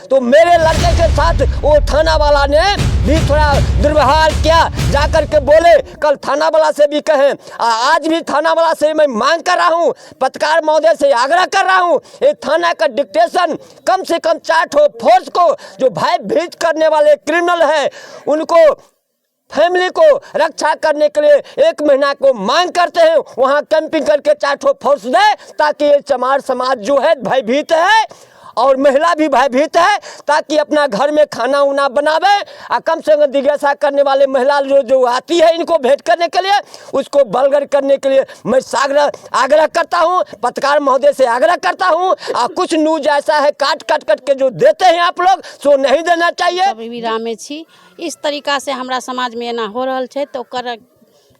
तो मेरे लड़के के साथ वो थाना वाला ने भी थोड़ा दुर्व्यवहार किया। जाकर के बोले, कल थाना वाला से भी कहें, आज भी थाना वाला से मैं मांग कर रहा हूँ, पत्रकार महोदय से आग्रह कर रहा हूँ, ये थाना का डिक्टेशन कम से कम 4 ठो फोर्स को, जो भयभीत करने वाले क्रिमिनल है, उनको फैमिली को रक्षा करने के लिए 1 महीना को मांग करते हैं, वहाँ कैंपिंग करके 4 ठो फोर्स दे, ताकि ये चमार समाज जो है भयभीत है और महिला भी भयभीत है, ताकि अपना घर में खाना उना बनावे। और कम से कम जिज्ञासा करने वाले महिला जो आती है इनको भेंट करने के लिए, उसको बलगर करने के लिए मैं आग्रह करता हूँ, पत्रकार महोदय से आग्रह करता हूँ। और कुछ न्यूज ऐसा है काट के जो देते हैं आप लोग, सो नहीं देना चाहिए। विरामे छी इस तरीका से हमरा समाज में एना हो रहल छै, तो कर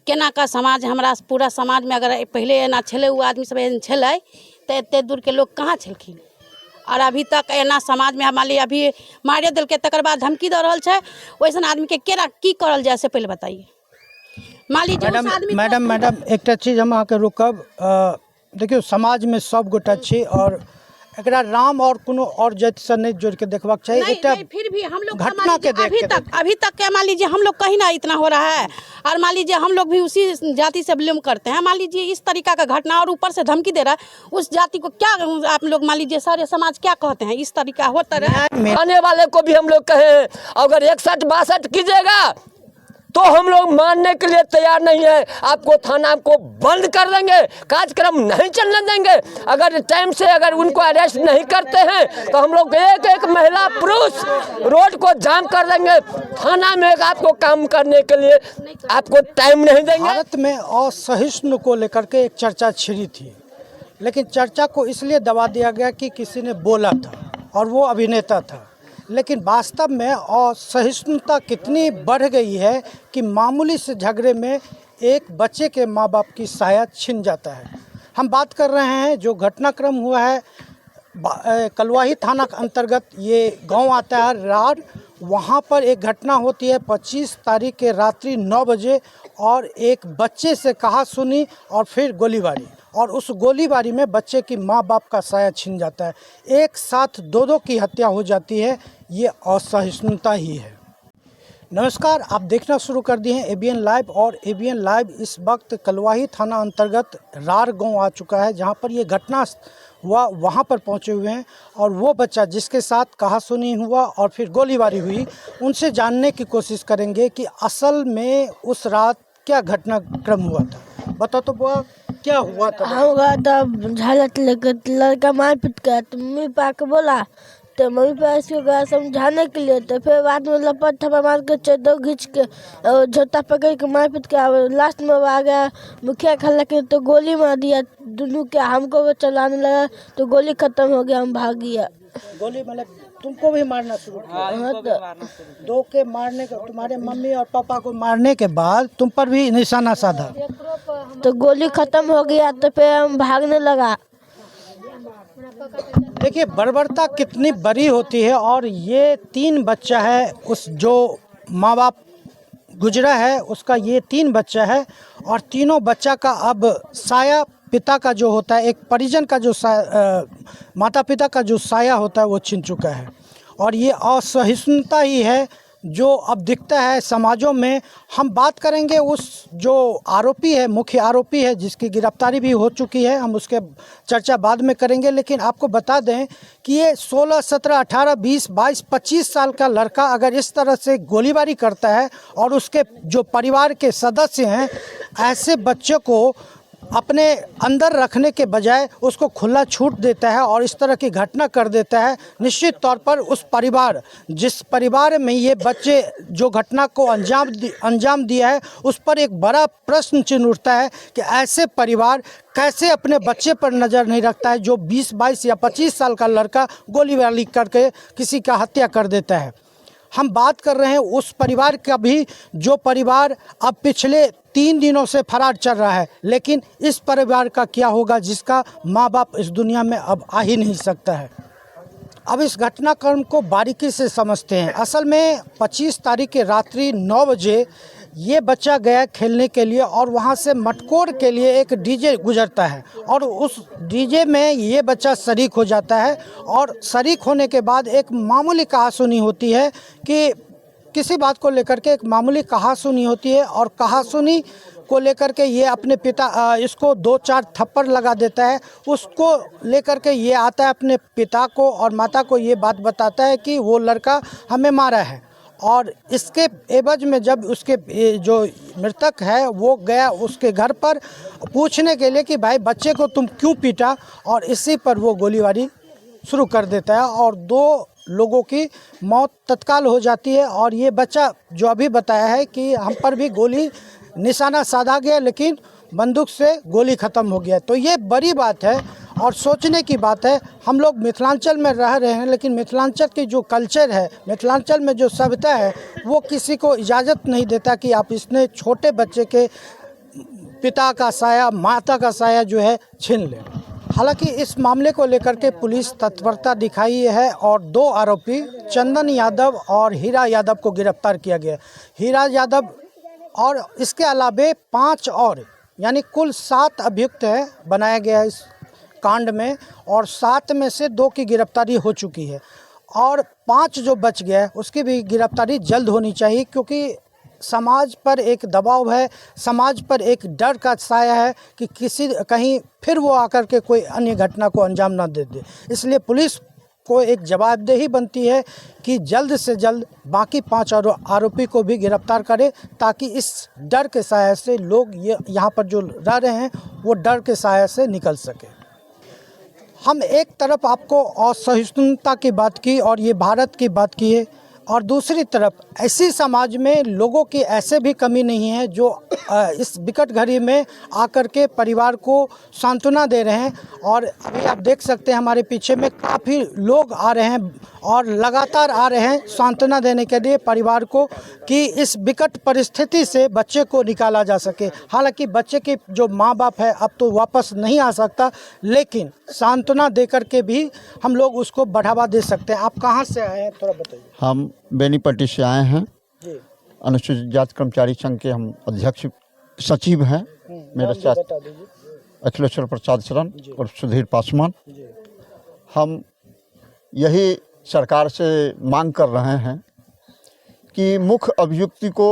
केना का समाज, हमरा पूरा समाज में अगर पहले एना छले, वो आदमी सब एहन छले तो एते दूर के लोग कहाँ छलखिन, और अभी तक एना समाज में मान ली अभी मारे दिल के तकर बाद धमकी दे रहल छै, वैसन आदमी के केना की करल जाए से पहले बताइए। मान ली मैडम एक चीज हम अहाँ के रोकब। देखियो समाज में सब गोटा छी और एकरा राम और कोनो और जाति से नहीं जोड़ के देखबाक चाहिए। नहीं, फिर भी हम लोग घटना के अभी तक क्या मान लीजिए हम लोग कहीं ना इतना हो रहा है, और मान लीजिए हम लोग भी उसी जाति से बिलोंग करते हैं। मान लीजिए इस तरीका का घटना और ऊपर से धमकी दे रहा है, उस जाति को क्या आप लोग मान लीजिए सारे समाज क्या कहते हैं, इस तरीका होता रहे। आने वाले को भी हम लोग कहें, अगर 61-62 कीजिएगा तो हम लोग मानने के लिए तैयार नहीं है, आपको थाना को बंद कर देंगे, कार्यक्रम नहीं चलने देंगे। अगर टाइम से अगर उनको अरेस्ट नहीं करते हैं तो हम लोग एक महिला पुरुष रोड को जाम कर देंगे, थाना में आपको काम करने के लिए आपको टाइम नहीं देंगे। भारत में असहिष्णु को लेकर के एक चर्चा छिड़ी थी, लेकिन चर्चा को इसलिए दबा दिया गया कि किसी ने बोला था और वो अभिनेता था। लेकिन वास्तव में असहिष्णुता कितनी बढ़ गई है कि मामूली से झगड़े में एक बच्चे के माँ बाप की साया छिन जाता है। हम बात कर रहे हैं जो घटनाक्रम हुआ है कलवाही थाना के अंतर्गत, ये गांव आता है रार, वहाँ पर एक घटना होती है 25 तारीख के रात्रि 9 बजे, और एक बच्चे से कहा सुनी और फिर गोलीबारी, और उस गोलीबारी में बच्चे की माँ बाप का साया छिन जाता है। एक साथ दो की हत्या हो जाती है, ये असहिष्णुता ही है। नमस्कार, आप देखना शुरू कर दिए हैं एबीएन लाइव, और एबीएन लाइव इस वक्त कलवाही थाना अंतर्गत रार गांव आ चुका है, जहां पर ये घटना हुआ वहां पर पहुंचे हुए हैं। और वो बच्चा जिसके साथ कहासुनी हुआ और फिर गोलीबारी हुई, उनसे जानने की कोशिश करेंगे कि असल में उस रात क्या घटनाक्रम हुआ था। बताओ तो बुआ, क्या हुआ था? होगा तब झालत लेकर लड़का मार पीट कर, तो मम्मी पापा को बोला, तो मम्मी पापा इसको गया समझाने के लिए, तो फिर बाद में लपट थप्पड़ मार के चद्दर घींच के और झोटा पकड़ के मार पीट के लास्ट में आ गया मुखिया खला के, तो गोली मार दिया दोनों के। हमको वो चलाने लगा तो गोली खत्म हो गया, हम भाग गया। गोली मतलब तुमको भी मारना शुरू किया? दो के मारने के, तुम्हारे मम्मी और पापा को मारने के बाद तुम पर भी निशाना साधा, तो गोली खत्म हो गया, तो फिर हम भागने लगा। देखिए बर्बरता कितनी बड़ी होती है। और ये 3 बच्चा है, उस जो माँ बाप गुजरा है उसका ये 3 बच्चा है, और तीनों बच्चा का अब साया पिता का जो होता है, एक परिजन का जो माता पिता का जो साया होता है वो छिन चुका है। और ये असहिष्णुता ही है जो अब दिखता है समाजों में। हम बात करेंगे उस जो आरोपी है, मुख्य आरोपी है, जिसकी गिरफ्तारी भी हो चुकी है, हम उसके चर्चा बाद में करेंगे। लेकिन आपको बता दें कि ये 16, 17, 18, 20, 22, 25 साल का लड़का अगर इस तरह से गोलीबारी करता है और उसके जो परिवार के सदस्य हैं ऐसे बच्चे को अपने अंदर रखने के बजाय उसको खुला छूट देता है और इस तरह की घटना कर देता है, निश्चित तौर पर उस परिवार, जिस परिवार में ये बच्चे जो घटना को अंजाम दिया है, उस पर एक बड़ा प्रश्न चिन्ह उठता है कि ऐसे परिवार कैसे अपने बच्चे पर नज़र नहीं रखता है जो 20, 22 या 25 साल का लड़का गोलीबारी करके किसी का हत्या कर देता है। हम बात कर रहे हैं उस परिवार का भी जो परिवार अब पिछले 3 दिनों से फरार चल रहा है, लेकिन इस परिवार का क्या होगा जिसका माँ बाप इस दुनिया में अब आ ही नहीं सकता है। अब इस घटनाक्रम को बारीकी से समझते हैं। असल में 25 तारीख के रात्रि 9 बजे ये बच्चा गया खेलने के लिए और वहाँ से मटकोर के लिए एक डीजे गुजरता है और उस डीजे में ये बच्चा शरीक हो जाता है और शरीक होने के बाद एक मामूली कहासुनी होती है कि किसी बात को लेकर के एक मामूली कहासुनी होती है और कहासुनी को लेकर के ये अपने पिता इसको 2-4 थप्पड़ लगा देता है। उसको लेकर के ये आता है अपने पिता को और माता को ये बात बताता है कि वो लड़का हमें मारा है और इसके एवज में जब उसके जो मृतक है वो गया उसके घर पर पूछने के लिए कि भाई बच्चे को तुम क्यों पीटा, और इसी पर वो गोलीबारी शुरू कर देता है और 2 लोगों की मौत तत्काल हो जाती है। और ये बच्चा जो अभी बताया है कि हम पर भी गोली निशाना साधा गया लेकिन बंदूक से गोली ख़त्म हो गया। तो ये बड़ी बात है और सोचने की बात है। हम लोग मिथिलांचल में रह रहे हैं लेकिन मिथिलांचल की जो कल्चर है, मिथिलांचल में जो सभ्यता है, वो किसी को इजाज़त नहीं देता कि आप इसने छोटे बच्चे के पिता का साया, माता का साया जो है छीन लें। हालांकि इस मामले को लेकर के पुलिस तत्परता दिखाई है और 2 आरोपी चंदन यादव और हीरा यादव को गिरफ्तार किया गया। हीरा यादव और इसके अलावे 5 और यानी कुल 7 अभियुक्त है बनाया गया है इस कांड में और 7 में से 2 की गिरफ्तारी हो चुकी है और 5 जो बच गया है उसकी भी गिरफ्तारी जल्द होनी चाहिए, क्योंकि समाज पर एक दबाव है, समाज पर एक डर का साया है कि कहीं फिर वो आकर के कोई अन्य घटना को अंजाम ना दे दे। इसलिए पुलिस को एक जवाबदेही बनती है कि जल्द से जल्द बाकी 5 आरोपी को भी गिरफ्तार करे ताकि इस डर के साया से लोग यहाँ पर जो रह रहे हैं वो डर के साया से निकल सके। हम एक तरफ आपको असहिष्णुता की बात की और ये भारत की बात की है और दूसरी तरफ ऐसी समाज में लोगों की ऐसे भी कमी नहीं है जो इस विकट घड़ी में आकर के परिवार को सांत्वना दे रहे हैं। और अभी आप देख सकते हैं हमारे पीछे में काफ़ी लोग आ रहे हैं और लगातार आ रहे हैं सांत्वना देने के लिए परिवार को कि इस विकट परिस्थिति से बच्चे को निकाला जा सके। हालांकि बच्चे के जो माँ बाप है अब तो वापस नहीं आ सकता, लेकिन सांत्वना दे करके भी हम लोग उसको बढ़ावा दे सकते हैं। आप कहाँ से आए हैं थोड़ा बताइए। हम बेनीपट्टी से आए हैं। अनुसूचित जाति कर्मचारी संघ के हम अध्यक्ष सचिव हैं। मेरा साथ अखिलेश्वर प्रसाद शरण और सुधीर पासवान। हम यही सरकार से मांग कर रहे हैं कि मुख्य अभियुक्ति को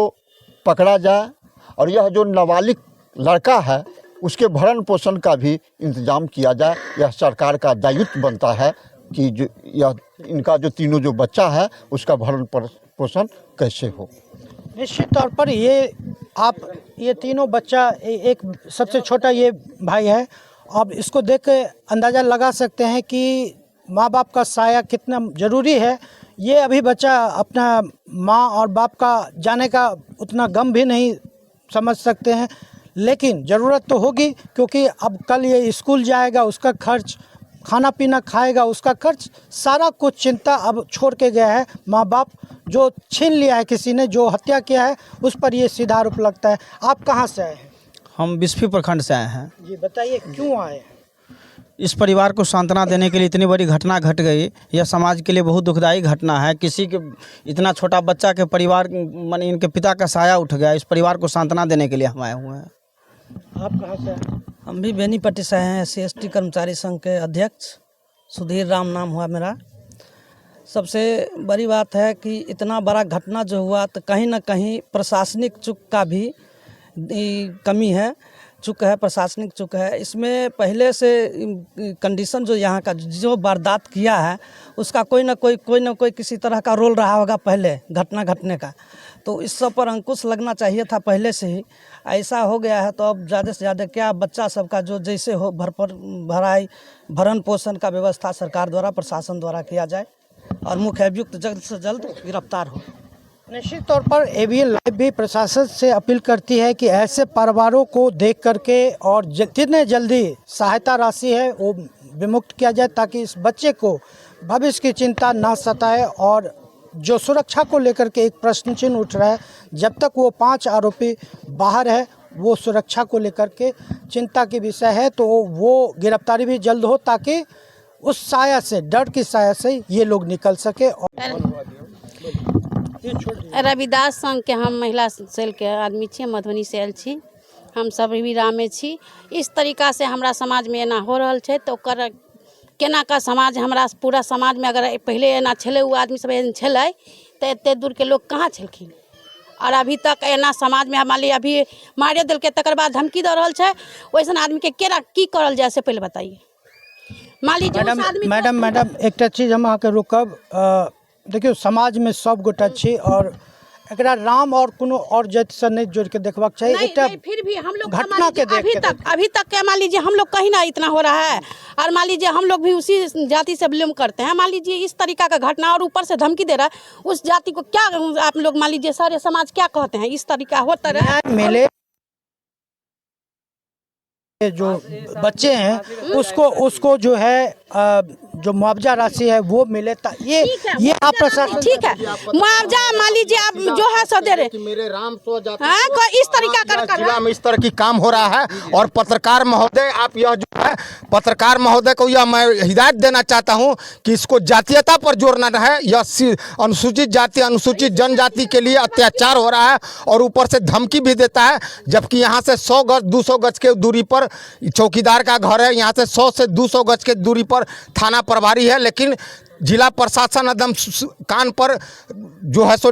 पकड़ा जाए और यह जो नाबालिग लड़का है उसके भरण पोषण का भी इंतजाम किया जाए। यह सरकार का दायित्व बनता है कि जो यह इनका जो तीनों जो बच्चा है उसका भरण पोषण कैसे हो। निश्चित तौर पर ये तीनों बच्चा एक सबसे छोटा ये भाई है। अब इसको देख के अंदाज़ा लगा सकते हैं कि माँ बाप का साया कितना ज़रूरी है। ये अभी बच्चा अपना माँ और बाप का जाने का उतना गम भी नहीं समझ सकते हैं, लेकिन ज़रूरत तो होगी क्योंकि अब कल ये स्कूल जाएगा, उसका खर्च, खाना पीना खाएगा, उसका खर्च, सारा कुछ चिंता अब छोड़ के गया है। माँ बाप जो छीन लिया है किसी ने, जो हत्या किया है, उस पर ये सीधा आरोप लगता है। आप कहाँ से आए हैं? हम बिस्फी प्रखंड से आए हैं। जी बताइए क्यों आए? इस परिवार को सांत्वना देने के लिए इतनी बड़ी घटना घट गई, यह समाज के लिए बहुत दुखदायी घटना है। किसी के इतना छोटा बच्चा के परिवार माने इनके पिता का साया उठ गया। इस परिवार को सांत्वना देने के लिए हम आए हुए हैं। आप कहाँ से आए? हम भी बेनीपट्टी से हैं। SC/ST कर्मचारी संघ के अध्यक्ष सुधीर राम नाम हुआ मेरा। सबसे बड़ी बात है कि इतना बड़ा घटना जो हुआ तो कहीं ना कहीं प्रशासनिक चूक का भी कमी है, चूक है, प्रशासनिक चूक है। इसमें पहले से कंडीशन जो यहाँ का जो वारदात किया है उसका कोई ना कोई किसी तरह का रोल रहा होगा पहले घटना घटने का, तो इस सब पर अंकुश लगना चाहिए था पहले से ही। ऐसा हो गया है तो अब ज़्यादा से ज़्यादा क्या बच्चा सबका जो जैसे हो भरण पोषण का व्यवस्था सरकार द्वारा, प्रशासन द्वारा किया जाए और मुख्य अभियुक्त जल्द से जल्द गिरफ्तार हो। निश्चित तौर पर ABN लाइव भी प्रशासन से अपील करती है कि ऐसे परिवारों को देख करके और जितने जल्दी सहायता राशि है वो विमुक्त किया जाए ताकि इस बच्चे को भविष्य की चिंता ना सताए। और जो सुरक्षा को लेकर के एक प्रश्न चिन्ह उठ रहा है, जब तक वो 5 आरोपी बाहर है वो सुरक्षा को लेकर के चिंता की विषय है, तो वो गिरफ्तारी भी जल्द हो ताकि उस साया से, डर की साया से ये लोग निकल सके। रविदास संघ के हम महिला सेल के आदमी छी, मधुबनी से आयल छी, हम सब रविरामे छी। इस तरीका से हमरा समाज में एना हो रहल छै तो ओकर केना का समाज हमरा पूरा समाज में अगर पहले एना छले उ आदमी सब एहन छलै तो एते दूर के लोग कहाँ छलखिन और अभी तक एना समाज में मान ली अभी मारे दिल के तकर बाद धमकी दे रहल छै। वैसन आदमी के केना की करल जाए से पहले बताइए। मान लीजिए उस आदमी को- मैडम एकटा चीज हम अहाँके रोकब। देखियो समाज में सब गोटा छी और एकरा राम और कोनो और जाति से नहीं जोड़ के देखबाक चाहिए। नहीं, फिर भी हम लोग घटना मान लीजिए के देख के अभी तक क्या मान लीजिए हम लोग कहीं ना इतना हो रहा है और मान लीजिए हम लोग भी उसी जाति से बिलोंग करते हैं। मान लीजिए इस तरीका का घटना और ऊपर से धमकी दे रहा है उस जाति को, क्या आप लोग मान लीजिए सारे समाज क्या कहते हैं? इस तरीका होता रहा मेले जो बच्चे हैं उसको जो है जो मुआवजा राशि है वो मिले। ये आप प्रशासन ठीक है, मुआवजा मान लीजिए आप जो है सो दे रहे मेरे राम सो जाते हैं, कोई इस तरीका कर जिला में इस तरह की काम हो रहा है। और पत्रकार महोदय, आप यह जो है पत्रकार महोदय को यह मैं हिदायत देना चाहता हूं कि इसको जातीयता पर जोर न रहे। यह अनुसूचित जाति अनुसूचित जनजाति के लिए अत्याचार हो रहा है और ऊपर से धमकी भी देता है। जबकि यहाँ से 100 गज 200 गज के दूरी पर चौकीदार का घर है, यहाँ से 100 से 200 गज के दूरी पर थाना प्रभारी है, लेकिन जिला प्रशासन एकदम कान पर जो है सो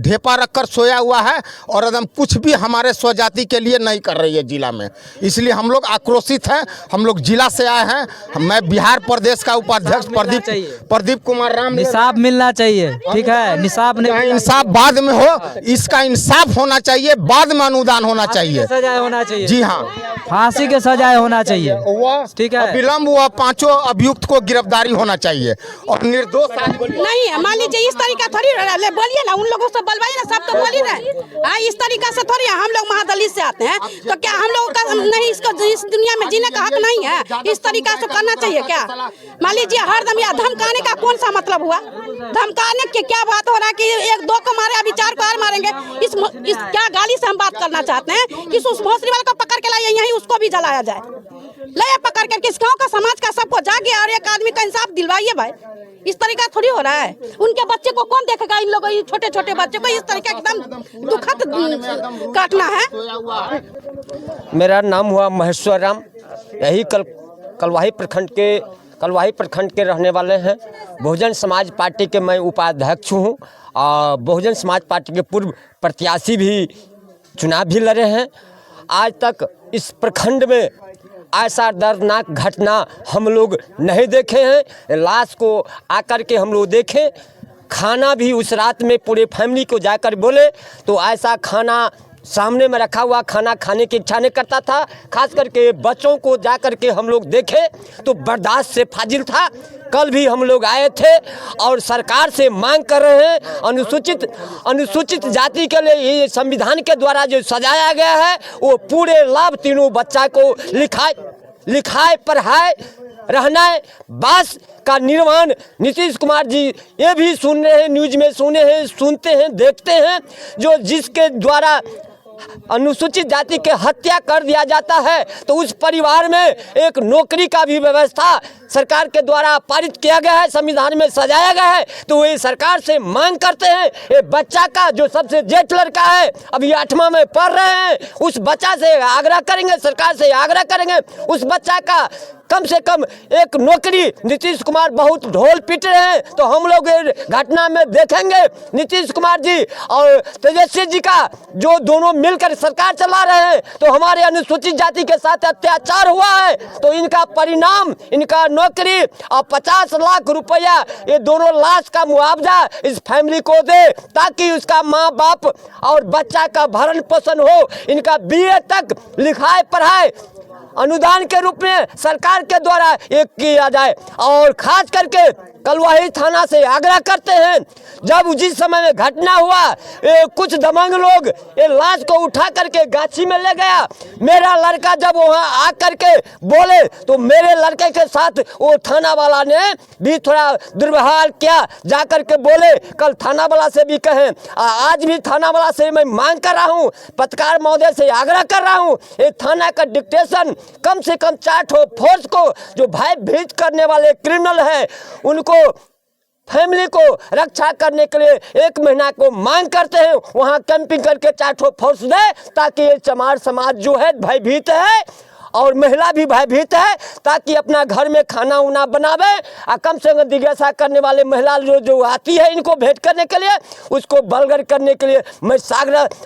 ढेपा रखकर सोया हुआ है और एकदम कुछ भी हमारे स्वजाति के लिए नहीं कर रही है जिला में। इसलिए हम लोग आक्रोशित हैं। हम लोग जिला से आए हैं। मैं बिहार प्रदेश का उपाध्यक्ष प्रदीप कुमार राम। निसाब मिलना चाहिए, ठीक है, निसाब नहीं, इंसाफ बाद में हो, इसका इंसाफ होना चाहिए, बाद में अनुदान होना चाहिए, सजाए होना चाहिए। जी हाँ, फांसी के सजाए होना चाहिए, ठीक है। विलम्ब हुआ 5 अभियुक्त को गिरफ्तारी होना चाहिए और निर्दोष नहीं। मान लीजिए इस तरीका थोड़ी बोलिए ना, उन लोगों से बोलवाइए ना, सब तो बोली रहे। इस तरीका से थोड़ी हम लोग महादलित से आते हैं तो क्या हम लोगों का नहीं इसको इस दुनिया में जीने का हक नहीं है? इस तरीका से करना चाहिए क्या? मान लीजिए हरदम या धमकाने का कौन सा मतलब हुआ? धमकाने के क्या बात हो रहा है कि 1-2 को मारे अभी 4 को और मारेंगे? इस क्या गाली से हम बात करना चाहते हैं कि उस भोसड़ी वाले को पकड़ के लाइए, यहीं उसको भी जलाया जाए, ले पकड़ कर किस गाँव का समाज का सबको जागे और एक आदमी का इंसाफ दिलवाइए भाई। इस तरीका थोड़ी हो रहा है। उनके बच्चे को कौन देखेगा? इन लोगों छोटे छोटे बच्चे को इस तरीका एकदम दुखद काटना है। मेरा नाम हुआ महेश्वर राम, यही कलवाही प्रखंड के रहने वाले हैं। बहुजन समाज पार्टी के मैं उपाध्यक्ष हूँ और बहुजन समाज पार्टी के पूर्व प्रत्याशी भी चुनाव भी लड़े हैं। आज तक इस प्रखंड में ऐसा दर्दनाक घटना हम लोग नहीं देखे हैं। लाश को आकर के हम लोग देखे, खाना भी उस रात में पूरे फैमिली को जाकर बोले तो ऐसा खाना सामने में रखा हुआ खाना खाने की इच्छा नहीं करता था। खास करके बच्चों को जाकर के हम लोग देखे तो बर्दाश्त से फाजिल था। कल भी हम लोग आए थे और सरकार से मांग कर रहे हैं अनुसूचित जाति के लिए ये संविधान के द्वारा जो सजाया गया है वो पूरे लाभ तीनों बच्चा को लिखाए पढ़ाए रहना बास का निर्माण नीतीश कुमार जी ये भी सुन रहे हैं, न्यूज में सुनते हैं देखते हैं। जो जिसके द्वारा अनुसूचित जाति के हत्या कर दिया जाता है तो उस परिवार में एक नौकरी का भी व्यवस्था सरकार के द्वारा पारित किया गया है, संविधान में सजाया गया है। तो ये सरकार से मांग करते हैं ये बच्चा का जो सबसे जेठ लड़का है अभी 8वां में पढ़ रहे हैं उस बच्चा से आग्रह करेंगे, सरकार से आग्रह करेंगे उस बच्चा का कम से कम एक नौकरी। नीतीश कुमार बहुत ढोल पीट रहे हैं तो हम लोग घटना में देखेंगे नीतीश कुमार जी और तेजस्वी जी का जो दोनों मिलकर सरकार चला रहे हैं तो हमारे अनुसूचित जाति के साथ अत्याचार हुआ है तो इनका परिणाम इनका नौकरी और 50 लाख रुपया ये दोनों लाश का मुआवजा इस फैमिली को दे ताकि उसका माँ बाप और बच्चा का भरण पोषण हो, इनका BA तक लिखाए पढ़ाए अनुदान के रूप में सरकार के द्वारा एक किया जाए। और खास करके कलवाही थाना से आग्रह करते हैं जब जिस समय में घटना हुआ कुछ दबंग लोग ये लाश को उठा करके गाछी में ले गया। मेरा लड़का जब वहाँ आकर के बोले तो मेरे लड़के के साथ वो थाना वाला ने भी थोड़ा दुर्व्यवहार किया, जाकर के बोले कल थाना वाला से भी कहें, आज भी थाना वाला से मैं मांग कर रहा हूँ, पत्रकार महोदय से आग्रह कर रहा हूँ ये थाना का डिक्टेशन कम से कम 4 फोर्स को जो भय भीत करने वाले क्रिमिनल है उनको फैमिली को रक्षा करने के लिए 1 महीना को मांग करते हैं, वहाँ कैंपिंग करके 4 ठो फोर्स दे, ताकि ये चमार समाज जो है भयभीत है और महिला भी भयभीत है, ताकि अपना घर में खाना उना बनावे। और कम से कम जिज्ञासा करने वाले महिला जो आती है इनको भेंट करने के लिए, उसको बलगर करने के लिए मैं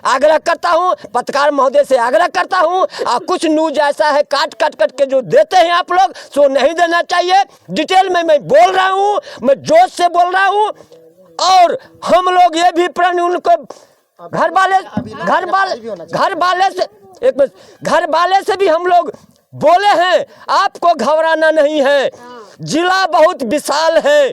आग्रह करता हूँ, पत्रकार महोदय से आग्रह करता हूँ। और कुछ न्यूज ऐसा है काट के जो देते हैं आप लोग, सो नहीं देना चाहिए। डिटेल में मैं बोल रहा हूँ, मैं जोश से बोल रहा हूँ। और हम लोग ये भी प्रण उनको घर वाले से भी हम लोग बोले हैं, आपको घबराना नहीं है, जिला बहुत विशाल है।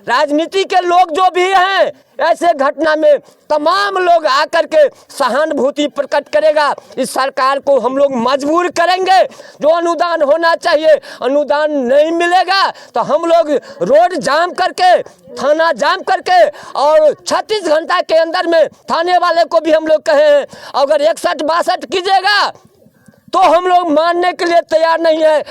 राजनीति के लोग जो भी हैं, ऐसे घटना में तमाम लोग आकर के सहानुभूति प्रकट करेगा। इस सरकार को हम लोग मजबूर करेंगे। जो अनुदान होना चाहिए, अनुदान नहीं मिलेगा तो हम लोग रोड जाम करके, थाना जाम करके, और 36 घंटा के अंदर में थाने वाले को भी हम लोग कहे हैं, अगर 61-62 कीजिएगा तो हम लोग मानने के लिए तैयार नहीं है।